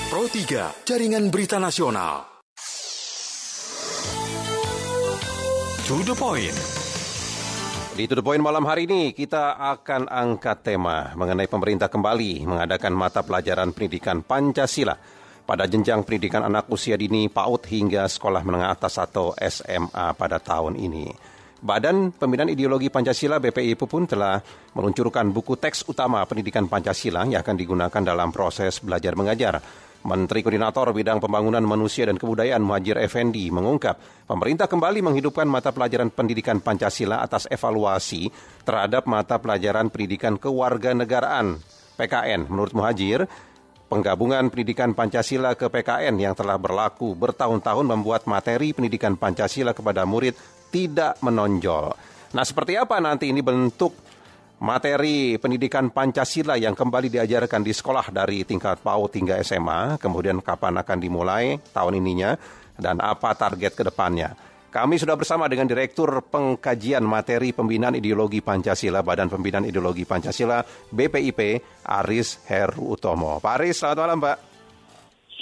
Pro 3, Jaringan Berita Nasional. To the point. Di To the Point malam hari ini kita akan angkat tema mengenai pemerintah kembali mengadakan mata pelajaran pendidikan Pancasila pada jenjang pendidikan anak usia dini PAUD hingga sekolah menengah atas atau SMA pada tahun ini. Badan Pembinaan Ideologi Pancasila BPIP pun telah meluncurkan buku teks utama pendidikan Pancasila yang akan digunakan dalam proses belajar mengajar. Menteri Koordinator Bidang Pembangunan Manusia dan Kebudayaan Muhadjir Effendi mengungkap, pemerintah kembali menghidupkan mata pelajaran pendidikan Pancasila atas evaluasi terhadap mata pelajaran pendidikan kewarganegaraan PKN. Menurut Muhadjir, penggabungan pendidikan Pancasila ke PKN yang telah berlaku bertahun-tahun membuat materi pendidikan Pancasila kepada murid tidak menonjol. Nah, seperti apa nanti ini bentuk materi pendidikan Pancasila yang kembali diajarkan di sekolah dari tingkat PAUD hingga SMA, kemudian kapan akan dimulai tahun ininya, dan apa target ke depannya. Kami sudah bersama dengan Direktur Pengkajian Materi Pembinaan Ideologi Pancasila, Badan Pembinaan Ideologi Pancasila, BPIP, Aris Heru Utomo. Pak Aris, selamat malam, Pak.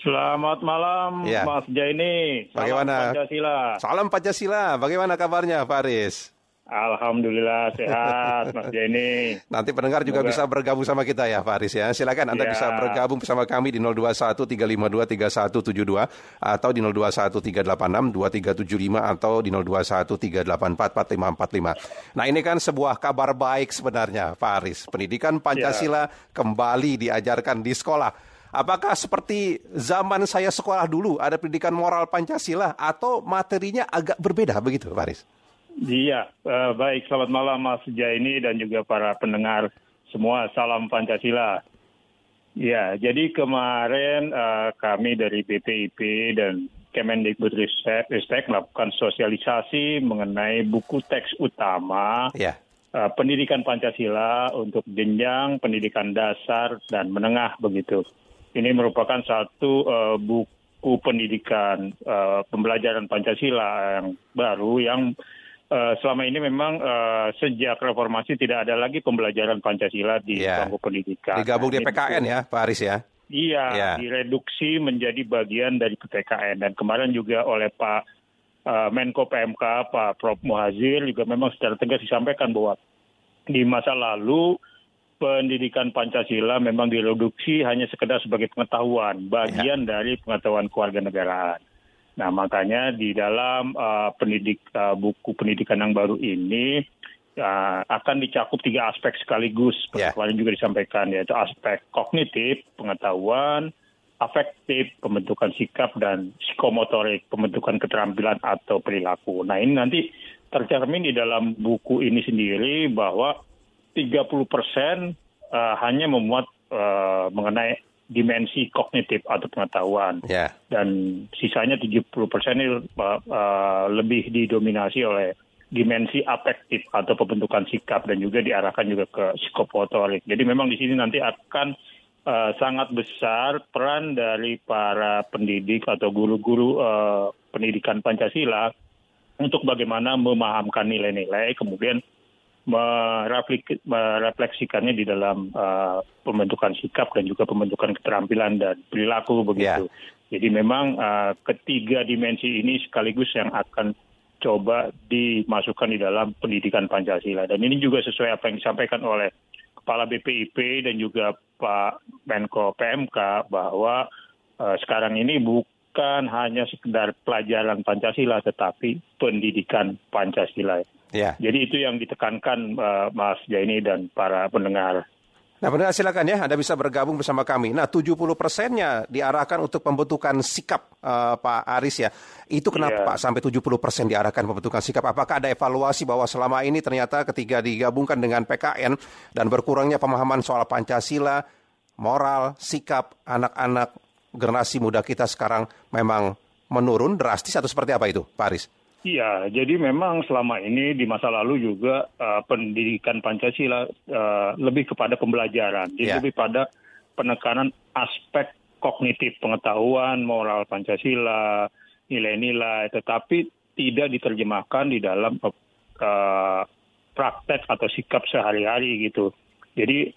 Selamat malam, ya. Mas Jaini. Bagaimana? Pancasila. Salam Pancasila. Bagaimana kabarnya, Pak Aris? Alhamdulillah sehat, Mas Jaini. Nanti pendengar juga bisa bergabung sama kita ya, Pak Aris ya. Silakan Anda bisa bergabung bersama kami di 021-352-3172 atau di 021-386-2375 atau di 021-384-4545. Nah, ini kan sebuah kabar baik sebenarnya, Pak Aris. Pendidikan Pancasila kembali diajarkan di sekolah. Apakah seperti zaman saya sekolah dulu, ada pendidikan moral Pancasila atau materinya agak berbeda begitu, Pak Aris? Iya, baik. Selamat malam Mas Jaini dan juga para pendengar semua. Salam Pancasila. Ya, jadi kemarin kami dari BPIP dan Kemendikbudristek melakukan sosialisasi mengenai buku teks utama pendidikan Pancasila untuk jenjang pendidikan dasar dan menengah begitu. Ini merupakan satu buku pendidikan pembelajaran Pancasila yang baru yang selama ini memang sejak reformasi tidak ada lagi pembelajaran Pancasila di bangku pendidikan. Digabung di PKN ya, Pak Aris ya? Iya, direduksi menjadi bagian dari PKN. Dan kemarin juga oleh Pak Menko PMK, Pak Prof. Muhadjir juga memang secara tegas disampaikan bahwa di masa lalu pendidikan Pancasila memang direduksi hanya sekedar sebagai pengetahuan, bagian dari pengetahuan kewarganegaraan. Nah, makanya di dalam buku pendidikan yang baru ini akan dicakup 3 aspek sekaligus. Kemarin juga disampaikan, yaitu aspek kognitif, pengetahuan, afektif, pembentukan sikap, dan psikomotorik, pembentukan keterampilan atau perilaku. Nah, ini nanti tercermin di dalam buku ini sendiri bahwa 30% hanya memuat mengenai dimensi kognitif atau pengetahuan. Dan sisanya 70% ini lebih didominasi oleh dimensi afektif atau pembentukan sikap dan juga diarahkan juga ke psikomotorik. Jadi memang di sini nanti akan sangat besar peran dari para pendidik atau guru-guru pendidikan Pancasila untuk bagaimana memahamkan nilai-nilai, kemudian merefleksikannya di dalam pembentukan sikap dan juga pembentukan keterampilan dan perilaku begitu. Jadi memang ketiga dimensi ini sekaligus yang akan coba dimasukkan di dalam pendidikan Pancasila. Dan ini juga sesuai apa yang disampaikan oleh Kepala BPIP dan juga Pak Menko PMK bahwa sekarang ini bukan hanya sekedar pelajaran Pancasila tetapi pendidikan Pancasila. Jadi itu yang ditekankan Mas Jaini dan para pendengar. Nah, pendengar silakan ya, Anda bisa bergabung bersama kami. Nah, 70%-nya diarahkan untuk pembentukan sikap, Pak Aris ya. Itu kenapa Pak sampai 70% diarahkan pembentukan sikap? Apakah ada evaluasi bahwa selama ini ternyata ketika digabungkan dengan PKN dan berkurangnya pemahaman soal Pancasila, moral, sikap anak-anak generasi muda kita sekarang memang menurun drastis atau seperti apa itu, Pak Aris? Iya, jadi memang selama ini di masa lalu juga pendidikan Pancasila lebih kepada pembelajaran, jadi lebih pada penekanan aspek kognitif, pengetahuan, moral Pancasila, nilai-nilai, tetapi tidak diterjemahkan di dalam praktek atau sikap sehari-hari gitu. Jadi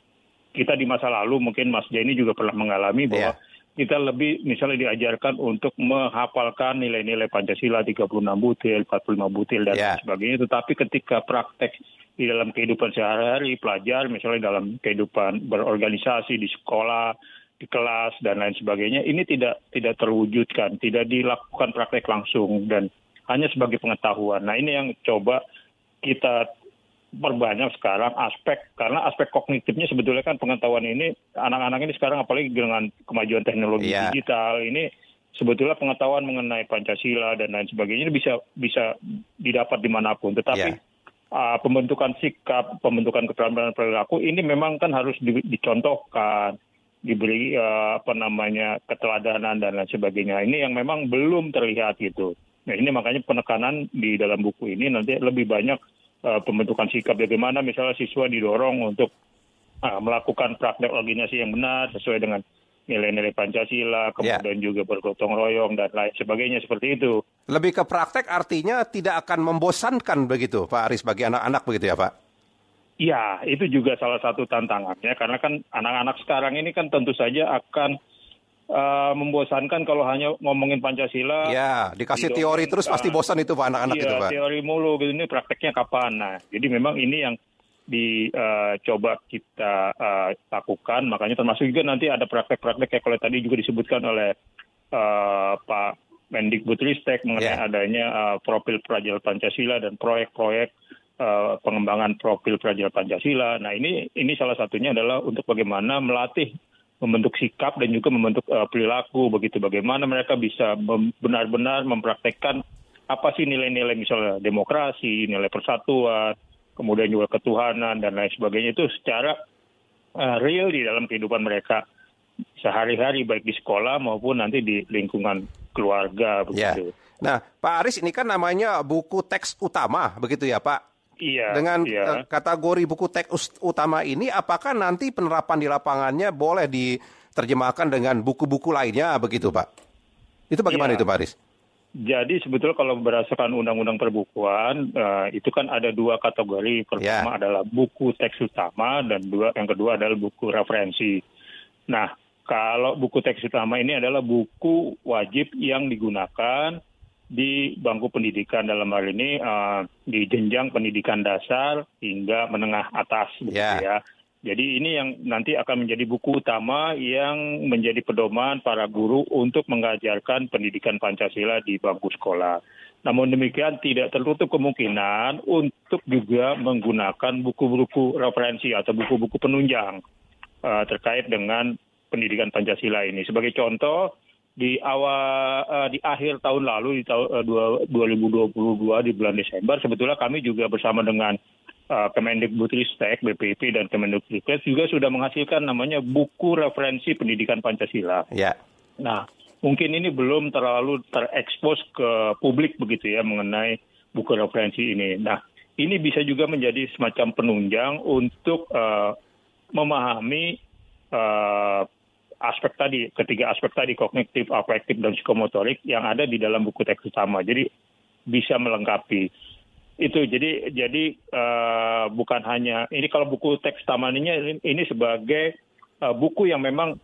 kita di masa lalu mungkin Mas Jaini juga pernah mengalami bahwa kita lebih misalnya diajarkan untuk menghafalkan nilai-nilai Pancasila 36 butir, 45 butir dan lain sebagainya. Tetapi ketika praktek di dalam kehidupan sehari-hari, pelajar misalnya dalam kehidupan berorganisasi di sekolah, di kelas dan lain sebagainya, ini tidak terwujudkan, tidak dilakukan praktek langsung dan hanya sebagai pengetahuan. Nah ini yang coba kita perbanyak sekarang karena aspek kognitifnya sebetulnya kan pengetahuan ini, anak-anak ini sekarang apalagi dengan kemajuan teknologi digital ini, sebetulnya pengetahuan mengenai Pancasila dan lain sebagainya ini bisa didapat dimanapun. Tetapi pembentukan sikap, pembentukan keterampilan perilaku ini memang kan harus dicontohkan, diberi keteladanan dan lain sebagainya. Ini yang memang belum terlihat gitu. Nah ini makanya penekanan di dalam buku ini nanti lebih banyak pembentukan sikap, bagaimana misalnya siswa didorong untuk melakukan praktek organisasi yang benar sesuai dengan nilai-nilai Pancasila, kemudian juga bergotong royong dan lain sebagainya seperti itu. Lebih ke praktek artinya tidak akan membosankan begitu Pak Aris bagi anak-anak begitu ya Pak? Ya, itu juga salah satu tantangannya karena kan anak-anak sekarang ini kan tentu saja akan membosankan kalau hanya ngomongin Pancasila. Ya, dikasih teori terus pasti bosan itu Pak anak-anak itu Pak. Teori mulu gitu, ini prakteknya kapan? Nah, jadi memang ini yang dicoba kita lakukan, makanya termasuk juga nanti ada praktek-praktek kayak kalau tadi juga disebutkan oleh Pak Mendikbudristek mengenai adanya profil pelajar Pancasila dan proyek-proyek pengembangan profil pelajar Pancasila. Nah, ini salah satunya adalah untuk bagaimana melatih membentuk sikap dan juga membentuk perilaku begitu, bagaimana mereka bisa benar-benar mempraktekkan apa sih nilai-nilai misalnya demokrasi, nilai persatuan, kemudian juga ketuhanan dan lain sebagainya itu secara real di dalam kehidupan mereka sehari-hari baik di sekolah maupun nanti di lingkungan keluarga begitu. Nah, Pak Aris ini kan namanya buku teks utama begitu ya Pak? Dengan kategori buku teks utama ini, apakah nanti penerapan di lapangannya boleh diterjemahkan dengan buku-buku lainnya begitu Pak? Itu bagaimana itu Pak Aris? Jadi sebetulnya kalau berdasarkan undang-undang perbukuan, itu kan ada dua kategori. Pertama adalah buku teks utama dan yang kedua adalah buku referensi. Nah, kalau buku teks utama ini adalah buku wajib yang digunakan di bangku pendidikan, dalam hal ini di jenjang pendidikan dasar hingga menengah atas begitu ya. Jadi ini yang nanti akan menjadi buku utama yang menjadi pedoman para guru untuk mengajarkan pendidikan Pancasila di bangku sekolah. Namun demikian tidak tertutup kemungkinan untuk juga menggunakan buku-buku referensi atau buku-buku penunjang terkait dengan pendidikan Pancasila ini. Sebagai contoh, di akhir tahun lalu di tahun 2022 di bulan Desember sebetulnya kami juga bersama dengan Kemendikbudristek, BPIP dan Kemendikbudristek juga sudah menghasilkan namanya buku referensi pendidikan Pancasila. Nah, mungkin ini belum terlalu terekspos ke publik begitu ya mengenai buku referensi ini. Nah, ini bisa juga menjadi semacam penunjang untuk memahami ketiga aspek tadi, kognitif, afektif, dan psikomotorik yang ada di dalam buku teks utama. Jadi bisa melengkapi itu. Jadi bukan hanya ini, kalau buku teks utama ini sebagai buku yang memang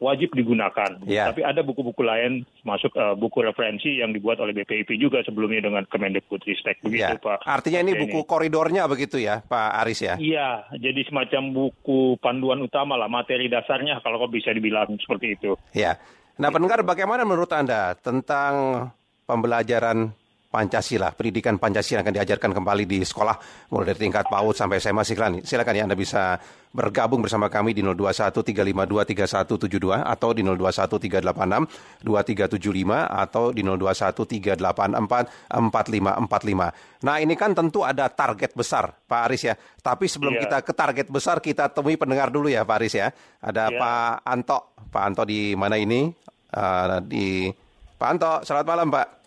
wajib digunakan. Tapi ada buku-buku lain, masuk buku referensi yang dibuat oleh BPIP juga sebelumnya dengan Kemendikbudristek begitu Pak. Artinya ini buku koridornya begitu ya Pak Aris ya? Iya, jadi semacam buku panduan utama lah, materi dasarnya kalau bisa dibilang seperti itu. Iya. Nah pendengar, bagaimana menurut Anda tentang pembelajaran Pancasila, pendidikan Pancasila akan diajarkan kembali di sekolah mulai dari tingkat PAUD sampai SMA. Silakan ya Anda bisa bergabung bersama kami di 0213523172 atau di 0213862375 atau di 0213844545. Nah, ini kan tentu ada target besar Pak Aris ya. Tapi sebelum kita ke target besar, kita temui pendengar dulu ya Pak Aris ya. Ada Pak Anto. Pak Anto di mana ini? Pak Anto, selamat malam Pak.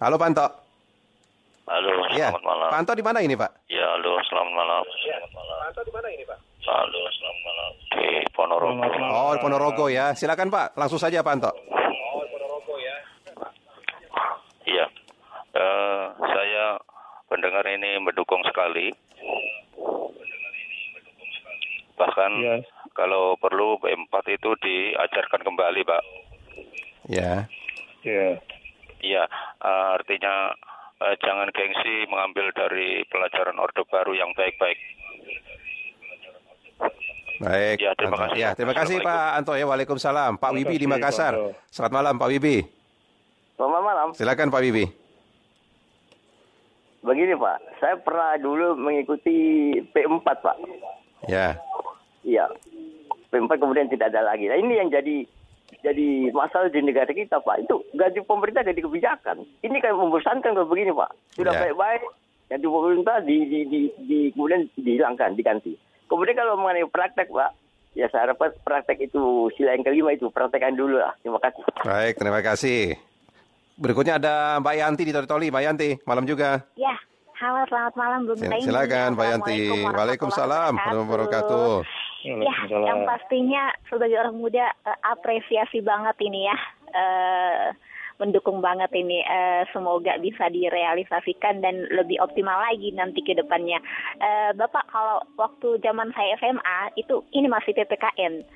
Halo Pak Anto. Halo, selamat malam. Pak Anto di mana ini Pak? Ya, halo, selamat malam. Pak Anto di mana ini Pak? Halo, selamat malam. Di Ponorogo. Oh, di Ponorogo ya. Silakan Pak, langsung saja Pak Anto. Iya, saya pendengar ini mendukung sekali. Bahkan kalau perlu P4 itu diajarkan kembali, Pak. Ya. Ya. Iya, artinya jangan gengsi mengambil dari pelajaran Orde Baru yang baik-baik. Baik. Ya, terima kasih. Ya, terima kasih Pak Anto ya. Waalaikumsalam. Pak Wibi di Makassar. Selamat malam Pak Wibi. Selamat malam. Silakan Pak Wibi. Begini Pak, saya pernah dulu mengikuti P4 Pak. Ya. Iya. P4 kemudian tidak ada lagi. Nah ini yang jadi masalah di negara kita Pak. Itu gaji pemerintah jadi kebijakan. Ini kayak membosankan kalau begini Pak. Sudah baik-baik, gaji pemerintah kemudian dihilangkan, diganti. Kemudian kalau mengenai praktek Pak, ya saya harap praktek itu sila yang kelima itu praktekkan dulu lah. Terima kasih. Baik, terima kasih. Berikutnya ada Mbak Yanti di Toli. Mbak Yanti, malam juga. Ya, halo selamat malam Bung Rey. Silakan Mbak Yanti. Waalaikumsalam warahmatullahi wabarakatuh. Ya, yang pastinya sebagai orang muda apresiasi banget ini ya. Mendukung banget ini, semoga bisa direalisasikan dan lebih optimal lagi nanti ke depannya. Bapak, kalau waktu zaman saya SMA itu ini masih PPKN.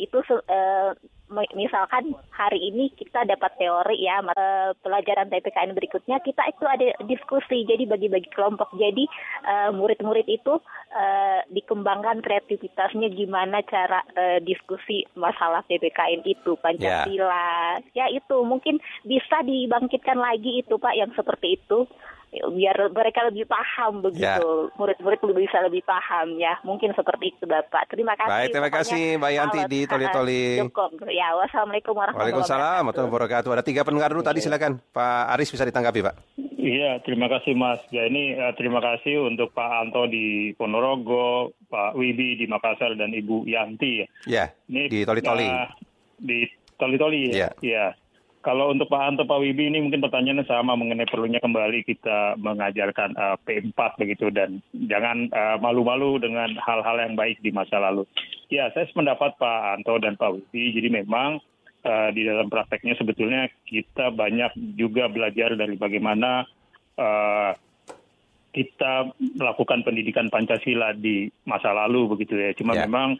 Itu misalkan hari ini kita dapat teori ya, pelajaran PPKN berikutnya kita itu ada diskusi, jadi bagi-bagi kelompok. Jadi murid-murid itu dikembangkan kreativitasnya gimana cara diskusi masalah PPKN itu, Pancasila. Ya itu mungkin bisa dibangkitkan lagi itu Pak yang seperti itu. Biar mereka lebih paham begitu, murid-murid bisa lebih paham ya, mungkin seperti itu Bapak. Terima kasih. Baik, terima kasih Mbak Yanti di Toli. Ya, wassalamualaikum warahmatullahi wabarakatuh. Ada 3 pendengar dulu tadi, silakan Pak Aris bisa ditanggapi Pak. Iya, terima kasih Mas. Ya ini terima kasih untuk Pak Anto di Ponorogo, Pak Wibi di Makassar dan Ibu Yanti. Ya, ini di Toli. Di Toli ya. Iya. Kalau untuk Pak Anto, Pak Wibi ini mungkin pertanyaannya sama mengenai perlunya kembali kita mengajarkan P4 begitu dan jangan malu-malu dengan hal-hal yang baik di masa lalu. Ya, saya sependapat Pak Anto dan Pak Wibi. Jadi memang di dalam prakteknya sebetulnya kita banyak juga belajar dari bagaimana kita melakukan pendidikan Pancasila di masa lalu begitu ya. Cuma memang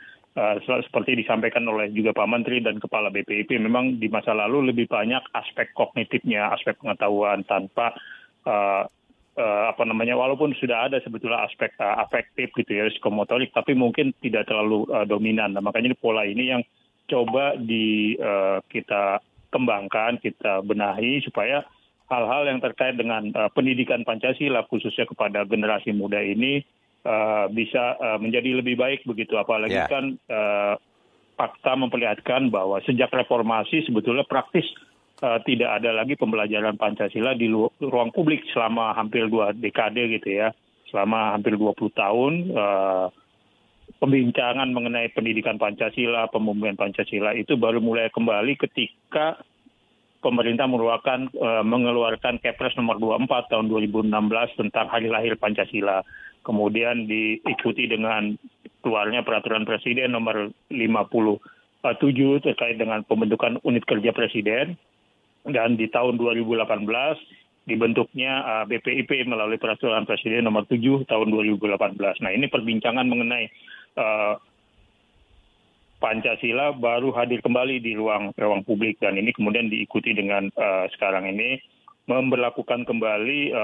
seperti disampaikan oleh juga Pak Menteri dan Kepala BPIP, memang di masa lalu lebih banyak aspek kognitifnya, aspek pengetahuan tanpa walaupun sudah ada sebetulnya aspek afektif gitu ya, psikomotorik, tapi mungkin tidak terlalu dominan. Nah, makanya pola ini yang coba kita kembangkan, kita benahi supaya hal-hal yang terkait dengan pendidikan Pancasila khususnya kepada generasi muda ini bisa menjadi lebih baik begitu, apalagi kan fakta memperlihatkan bahwa sejak reformasi sebetulnya praktis tidak ada lagi pembelajaran Pancasila di ruang publik selama hampir 2 dekade gitu ya, selama hampir 20 tahun pembincangan mengenai pendidikan Pancasila, pembumian Pancasila itu baru mulai kembali ketika pemerintah mengeluarkan Kepres nomor 24 tahun 2016 tentang hari lahir Pancasila. Kemudian diikuti dengan keluarnya peraturan presiden nomor 57 terkait dengan pembentukan unit kerja presiden. Dan di tahun 2018 dibentuknya BPIP melalui peraturan presiden nomor 7 tahun 2018. Nah ini perbincangan mengenai Pancasila baru hadir kembali di ruang publik dan ini kemudian diikuti dengan sekarang ini memberlakukan kembali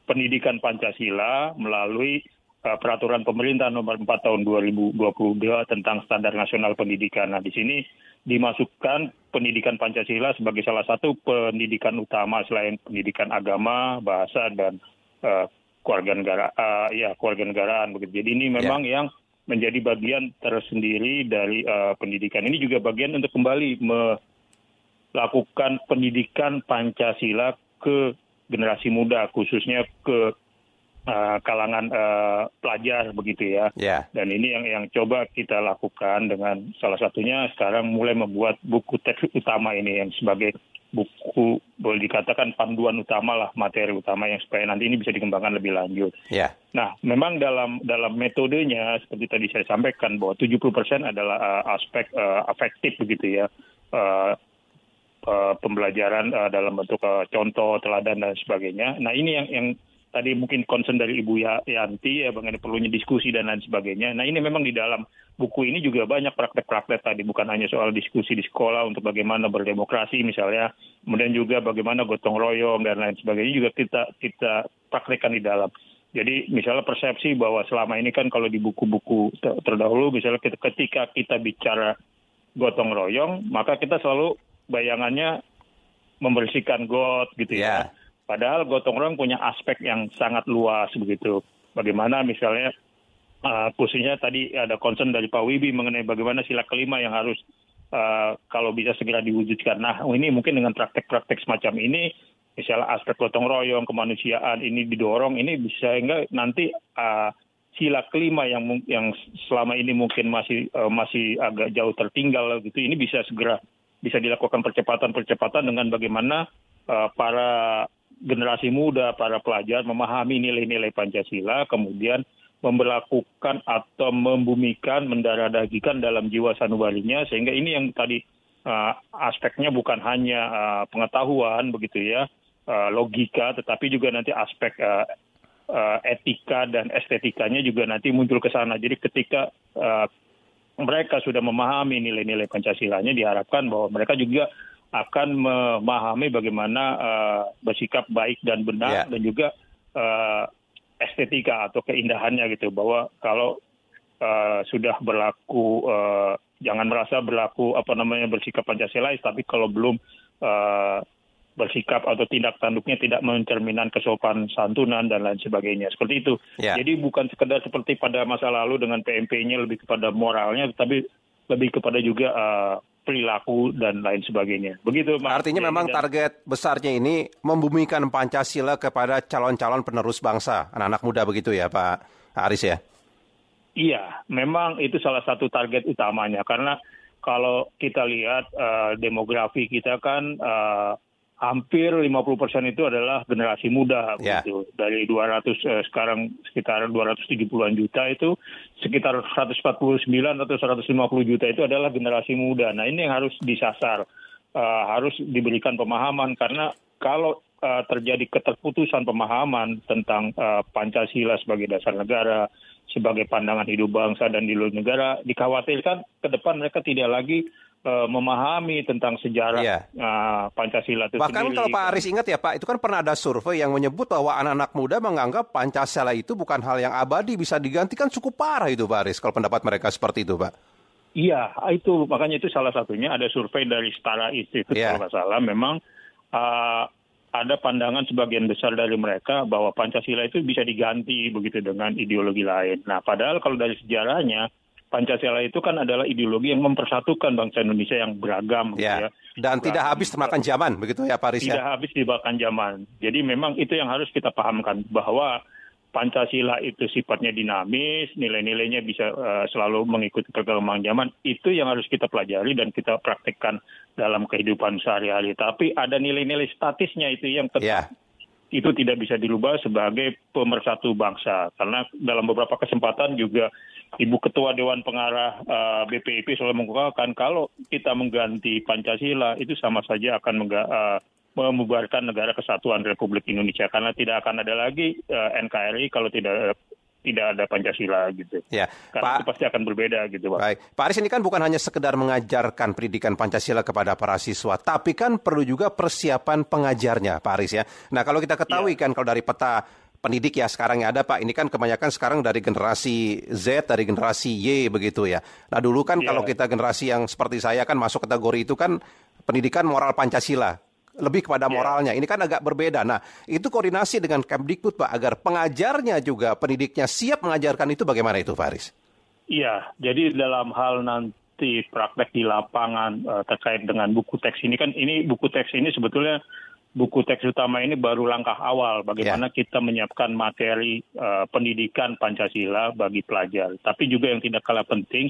pendidikan Pancasila melalui peraturan pemerintah nomor 4 tahun 2022 tentang standar nasional pendidikan. Nah, di sini dimasukkan pendidikan Pancasila sebagai salah satu pendidikan utama selain pendidikan agama, bahasa dan kewarganegaraan begitu. Jadi ini memang yang menjadi bagian tersendiri dari pendidikan. Ini juga bagian untuk kembali melakukan pendidikan Pancasila ke generasi muda, khususnya ke kalangan pelajar begitu ya. Dan ini yang coba kita lakukan dengan salah satunya sekarang mulai membuat buku teks utama ini yang sebagai buku boleh dikatakan panduan utama lah, materi utama yang supaya nanti ini bisa dikembangkan lebih lanjut. Nah, memang dalam metodenya seperti tadi saya sampaikan bahwa 70% adalah aspek afektif begitu ya. Pembelajaran dalam bentuk contoh, teladan dan sebagainya. Nah ini yang tadi mungkin concern dari Ibu Yanti ya mengenai perlunya diskusi dan lain sebagainya. Nah ini memang di dalam buku ini juga banyak praktek-praktek tadi, bukan hanya soal diskusi di sekolah untuk bagaimana berdemokrasi misalnya, kemudian juga bagaimana gotong royong dan lain sebagainya juga kita praktekkan di dalam. Jadi misalnya persepsi bahwa selama ini kan kalau di buku-buku terdahulu misalnya ketika kita bicara gotong royong, maka kita selalu bayangannya membersihkan got gitu ya. Padahal gotong royong punya aspek yang sangat luas begitu. Bagaimana misalnya khususnya tadi ada concern dari Pak Wibi mengenai bagaimana sila kelima yang harus kalau bisa segera diwujudkan. Nah ini mungkin dengan praktek-praktek semacam ini, misalnya aspek gotong royong, kemanusiaan ini didorong, ini bisa sehingga nanti sila kelima yang selama ini mungkin masih agak jauh tertinggal gitu, ini bisa segera bisa dilakukan percepatan dengan bagaimana para generasi muda, para pelajar memahami nilai-nilai Pancasila, kemudian memberlakukan atau membumikan, mendarah-dagikan dalam jiwa sanubarinya, sehingga ini yang tadi aspeknya bukan hanya pengetahuan begitu ya, logika, tetapi juga nanti aspek etika dan estetikanya juga nanti muncul ke sana. Jadi ketika mereka sudah memahami nilai-nilai Pancasilanya, diharapkan bahwa mereka juga akan memahami bagaimana bersikap baik dan benar dan juga estetika atau keindahannya gitu, bahwa kalau sudah berlaku jangan merasa berlaku bersikap Pancasilais, tapi kalau belum bersikap atau tindak tanduknya tidak mencerminkan kesopan santunan dan lain sebagainya. Seperti itu. Jadi bukan sekedar seperti pada masa lalu dengan PMP-nya lebih kepada moralnya, tetapi lebih kepada juga perilaku dan lain sebagainya. Begitu, Mas. Artinya memang target besarnya ini membumikan Pancasila kepada calon-calon penerus bangsa, anak-anak muda begitu ya, Pak Aris ya? Iya, memang itu salah satu target utamanya. Karena kalau kita lihat demografi kita kan hampir 50% itu adalah generasi muda, begitu. Dari 200 sekarang sekitar 270-an juta itu sekitar 149 atau 150 juta itu adalah generasi muda. Nah ini yang harus disasar, harus diberikan pemahaman, karena kalau terjadi keterputusan pemahaman tentang Pancasila sebagai dasar negara, sebagai pandangan hidup bangsa dan di luar negara, dikhawatirkan ke depan mereka tidak lagi memahami tentang sejarah Pancasila itu bahkan sendiri. Kalau Pak Aris ingat ya Pak, itu kan pernah ada survei yang menyebut bahwa anak-anak muda menganggap Pancasila itu bukan hal yang abadi, bisa digantikan, cukup parah itu Pak Aris, kalau pendapat mereka seperti itu Pak. Iya, itu makanya itu salah satunya ada survei dari Setara Institute kalau nggak salah, memang ada pandangan sebagian besar dari mereka bahwa Pancasila itu bisa diganti begitu dengan ideologi lain. Nah, padahal kalau dari sejarahnya Pancasila itu kan adalah ideologi yang mempersatukan bangsa Indonesia yang beragam. Gitu ya. Dan tidak habis termakan zaman, begitu ya Pak Aris ya? Tidak habis dimakan zaman. Jadi memang itu yang harus kita pahamkan, bahwa Pancasila itu sifatnya dinamis, nilai-nilainya bisa selalu mengikuti perkembangan zaman. Itu yang harus kita pelajari dan kita praktekkan dalam kehidupan sehari-hari. Tapi ada nilai-nilai statisnya itu yang tetap itu tidak bisa dirubah sebagai pemersatu bangsa. Karena dalam beberapa kesempatan juga Ibu Ketua Dewan Pengarah BPIP selalu mengungkapkan kalau kita mengganti Pancasila itu sama saja akan membubarkan Negara Kesatuan Republik Indonesia, karena tidak akan ada lagi NKRI kalau tidak ada Pancasila gitu. Karena itu pasti akan berbeda gitu, Pak. Baik, Pak Aris, ini kan bukan hanya sekedar mengajarkan pendidikan Pancasila kepada para siswa, tapi kan perlu juga persiapan pengajarnya, Pak Aris ya. Nah, kalau kita ketahui kan kalau dari peta pendidik ya sekarang yang ada Pak, ini kan kebanyakan sekarang dari generasi Z, dari generasi Y begitu ya. Nah dulu kan kalau kita generasi yang seperti saya kan masuk kategori itu kan pendidikan moral Pancasila, lebih kepada moralnya. Ini kan agak berbeda. Nah itu koordinasi dengan Kemdikbud Pak, agar pengajarnya juga, pendidiknya siap mengajarkan itu, bagaimana itu Pak Aris? Iya, jadi dalam hal nanti praktek di lapangan terkait dengan buku teks ini kan, ini buku teks ini sebetulnya buku teks utama ini baru langkah awal bagaimana kita menyiapkan materi pendidikan Pancasila bagi pelajar. Tapi juga yang tidak kalah penting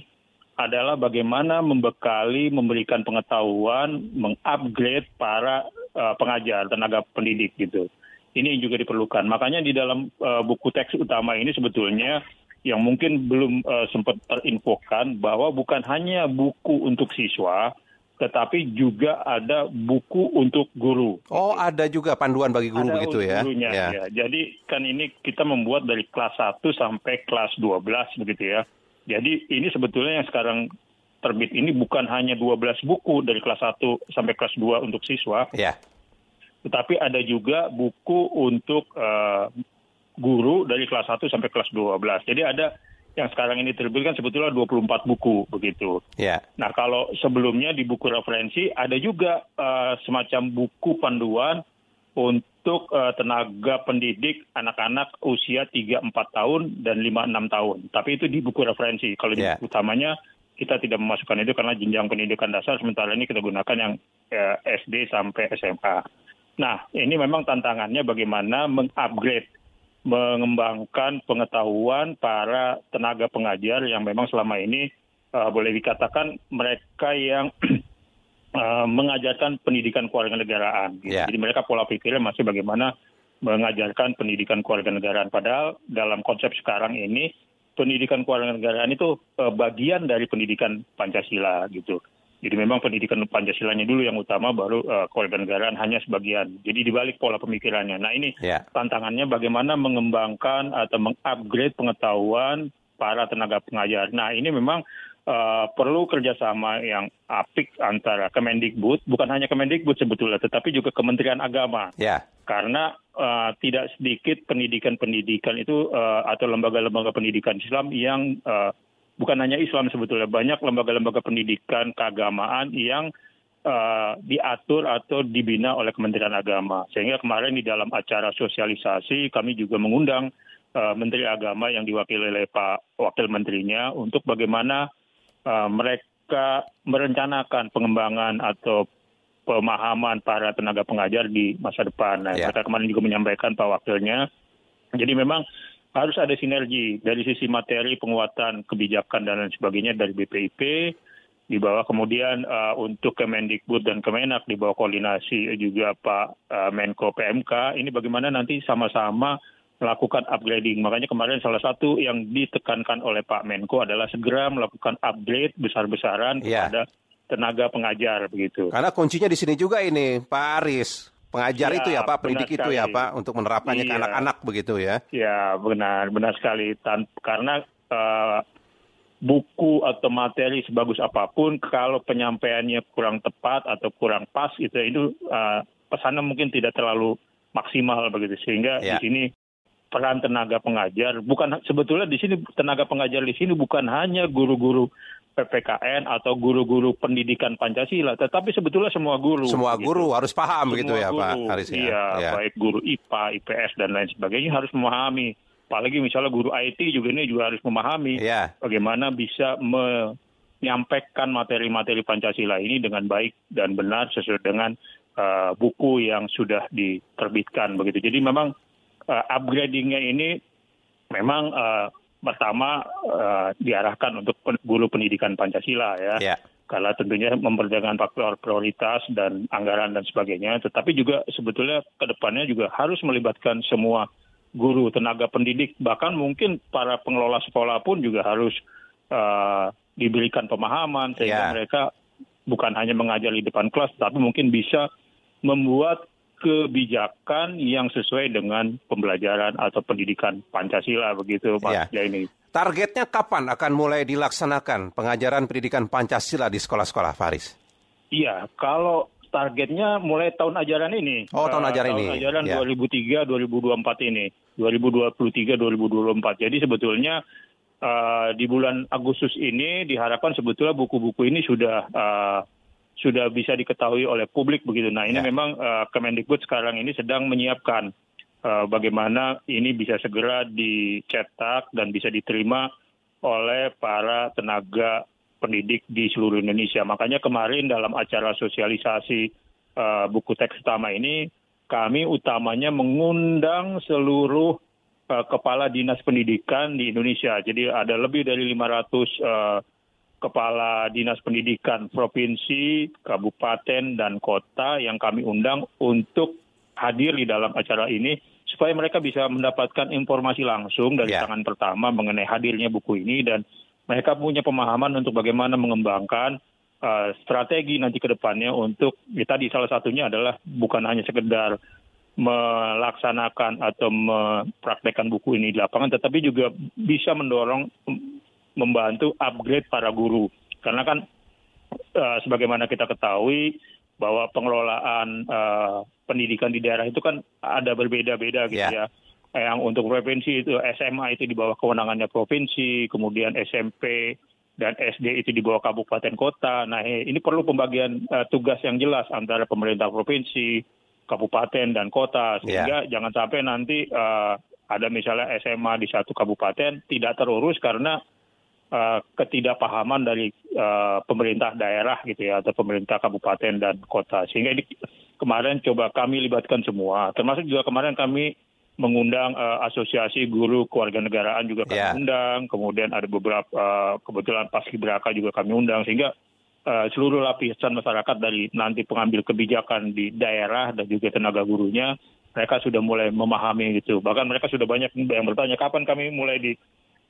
adalah bagaimana membekali, memberikan pengetahuan, mengupgrade para pengajar, tenaga pendidik gitu. Ini juga diperlukan. Makanya di dalam buku teks utama ini sebetulnya yang mungkin belum sempat terinfokan bahwa bukan hanya buku untuk siswa, tetapi juga ada buku untuk guru. Oh, ada juga panduan bagi guru ada begitu ya? Gurunya, ya. Jadi kan ini kita membuat dari kelas 1 sampai kelas 12 begitu ya. Jadi ini sebetulnya yang sekarang terbit ini bukan hanya 12 buku dari kelas 1 sampai kelas 2 untuk siswa, tetapi ada juga buku untuk guru dari kelas 1 sampai kelas 12. Jadi ada yang sekarang ini terbit kan sebetulnya 24 buku begitu. Nah, kalau sebelumnya di buku referensi ada juga semacam buku panduan untuk tenaga pendidik anak-anak usia 3-4 tahun dan 5-6 tahun. Tapi itu di buku referensi. Kalau di buku utamanya kita tidak memasukkan itu karena jenjang pendidikan dasar, sementara ini kita gunakan yang SD sampai SMA. Nah, ini memang tantangannya bagaimana mengupgrade, mengembangkan pengetahuan para tenaga pengajar yang memang selama ini boleh dikatakan mereka yang mengajarkan pendidikan kewarganegaraan. Jadi mereka pola pikirnya masih bagaimana mengajarkan pendidikan kewarganegaraan. Padahal dalam konsep sekarang ini pendidikan kewarganegaraan itu bagian dari pendidikan Pancasila gitu. Jadi memang pendidikan Pancasilanya dulu yang utama, baru kewarganegaraan hanya sebagian. Jadi dibalik pola pemikirannya. Nah ini tantangannya bagaimana mengembangkan atau mengupgrade pengetahuan para tenaga pengajar. Nah ini memang perlu kerjasama yang apik antara Kemendikbud, bukan hanya Kemendikbud sebetulnya, tetapi juga Kementerian Agama. Karena tidak sedikit pendidikan-pendidikan itu atau lembaga-lembaga pendidikan Islam yang bukan hanya Islam sebetulnya, banyak lembaga-lembaga pendidikan keagamaan yang diatur atau dibina oleh Kementerian Agama. Sehingga kemarin di dalam acara sosialisasi kami juga mengundang Menteri Agama yang diwakili oleh Pak Wakil Menterinya untuk bagaimana mereka merencanakan pengembangan atau pemahaman para tenaga pengajar di masa depan. Nah, mereka kemarin juga menyampaikan Pak Wakilnya. Jadi memang harus ada sinergi dari sisi materi, penguatan kebijakan dan lain sebagainya dari BPIP, di bawah kemudian untuk Kemendikbud dan Kemenak di bawah koordinasi juga Pak Menko PMK. Ini bagaimana nanti sama-sama melakukan upgrading. Makanya kemarin salah satu yang ditekankan oleh Pak Menko adalah segera melakukan upgrade besar-besaran kepada tenaga pengajar begitu. Karena kuncinya di sini juga ini, Pak Aris. Pengajar itu ya Pak, pendidik itu ya Pak, untuk menerapkannya ke anak-anak begitu ya? Ya benar sekali. Karena buku atau materi sebagus apapun, kalau penyampaiannya kurang tepat atau kurang pas, itu pesannya mungkin tidak terlalu maksimal begitu. Sehingga di sini peran tenaga pengajar, sebetulnya di sini tenaga pengajar di sini bukan hanya guru-guru PPKN atau guru-guru pendidikan Pancasila, tetapi sebetulnya semua guru. Semua guru harus paham begitu ya Pak Haris. Baik guru IPA, IPS dan lain sebagainya harus memahami. Apalagi misalnya guru IT juga harus memahami bagaimana bisa menyampaikan materi-materi Pancasila ini dengan baik dan benar sesuai dengan buku yang sudah diterbitkan begitu. Jadi memang upgrading-nya ini memang pertama diarahkan untuk guru pendidikan Pancasila ya. Karena tentunya mempertimbangkan faktor prioritas dan anggaran dan sebagainya. Tetapi juga sebetulnya ke depannya juga harus melibatkan semua guru, tenaga pendidik. Bahkan mungkin para pengelola sekolah pun juga harus diberikan pemahaman. Sehingga mereka bukan hanya mengajar di depan kelas, tapi mungkin bisa membuat kebijakan yang sesuai dengan pembelajaran atau pendidikan Pancasila begitu Pak Jaini. Targetnya kapan akan mulai dilaksanakan pengajaran pendidikan Pancasila di sekolah-sekolah, Faris? Iya, kalau targetnya mulai tahun ajaran ini. Oh, tahun ajaran ini. Tahun ajaran 2003-2024 ini. 2023-2024. Jadi sebetulnya di bulan Agustus ini diharapkan sebetulnya buku-buku ini sudah bisa diketahui oleh publik begitu. Nah ini memang Kemendikbud sekarang ini sedang menyiapkan bagaimana ini bisa segera dicetak dan bisa diterima oleh para tenaga pendidik di seluruh Indonesia. Makanya kemarin dalam acara sosialisasi buku teks utama ini, kami utamanya mengundang seluruh kepala dinas pendidikan di Indonesia. Jadi ada lebih dari 500 kepala dinas pendidikan provinsi, kabupaten, dan kota yang kami undang untuk hadir di dalam acara ini supaya mereka bisa mendapatkan informasi langsung dari tangan pertama mengenai hadirnya buku ini dan mereka punya pemahaman untuk bagaimana mengembangkan strategi nanti ke depannya untuk, tadi salah satunya adalah bukan hanya sekedar melaksanakan atau mempraktekkan buku ini di lapangan, tetapi juga bisa mendorong, membantu upgrade para guru. Karena kan sebagaimana kita ketahui bahwa pengelolaan pendidikan di daerah itu kan ada berbeda-beda gitu ya. Yang untuk provinsi itu SMA itu di bawah kewenangannya provinsi, kemudian SMP dan SD itu di bawah kabupaten kota. Nah, ini perlu pembagian tugas yang jelas antara pemerintah provinsi, kabupaten dan kota, sehingga jangan sampai nanti ada misalnya SMA di satu kabupaten tidak terurus karena ketidakpahaman dari pemerintah daerah gitu ya, atau pemerintah kabupaten dan kota. Sehingga ini kemarin coba kami libatkan semua, termasuk juga kemarin kami mengundang asosiasi guru kewarganegaraan juga kami undang, kemudian ada beberapa kebetulan Paskibraka juga kami undang, sehingga seluruh lapisan masyarakat dari nanti pengambil kebijakan di daerah dan juga tenaga gurunya, mereka sudah mulai memahami gitu. Bahkan mereka sudah banyak yang bertanya kapan kami mulai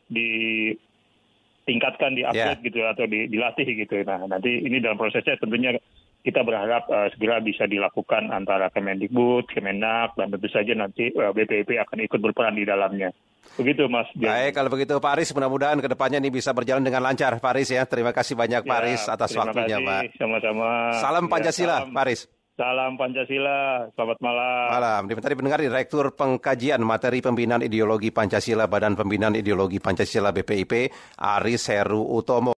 ditingkatkan, di-upgrade gitu atau dilatih gitu. Nah, nanti ini dalam prosesnya tentunya kita berharap segera bisa dilakukan antara Kemendikbud, Kemenak, dan tentu saja nanti BPIP akan ikut berperan di dalamnya. Begitu, Mas. Baik, kalau begitu Pak Aris, mudah-mudahan ke depannya ini bisa berjalan dengan lancar, Pak Aris ya. Terima kasih banyak Pak Aris atas waktunya, Pak. Sama-sama. Salam Pancasila, Pak Aris. Salam Pancasila, selamat malam. Malam. Tadi pendengar Direktur Pengkajian Materi Pembinaan Ideologi Pancasila Badan Pembinaan Ideologi Pancasila BPIP, Aris Heru Utomo.